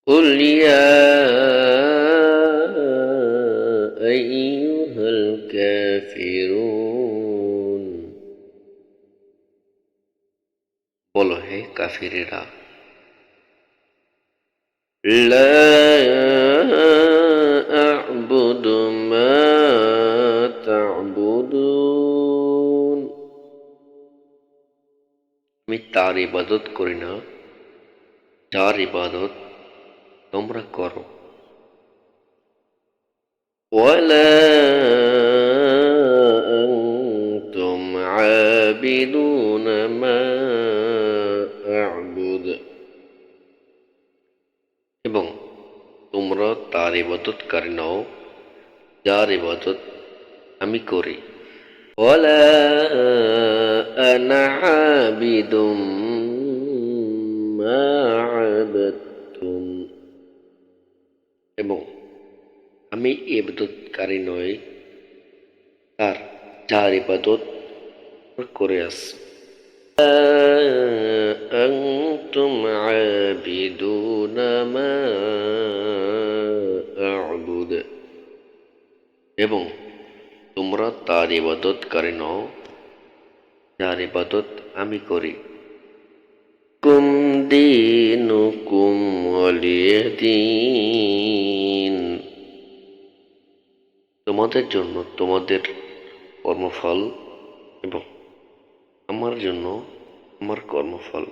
قل يا أيها الكافرون বলো হে কাফিরেরা لا أعبد ما تعبدون আমি তার ইবাদত করি না যার ইবাদত তোমরা করো ولا أنتم عابدون ما أعبد এবং তোমরা তার ইবাদতকারী নও যার ইবাদত আমি করি ولا أنا عابد ما عبدتم এবং আমি ইবাদতকারী নই তার যার ইবাদত করে আসছি أنتم عابدون ما أعبد এবং তোমরা তার ইবাদতকারী নও যার ইবাদত আমি করি কুম দীনুকুম ওয়ালিয়া দীন তোমাদের জন্য তোমাদের কর্মফল এবং আমার জন্য আমার কর্মফল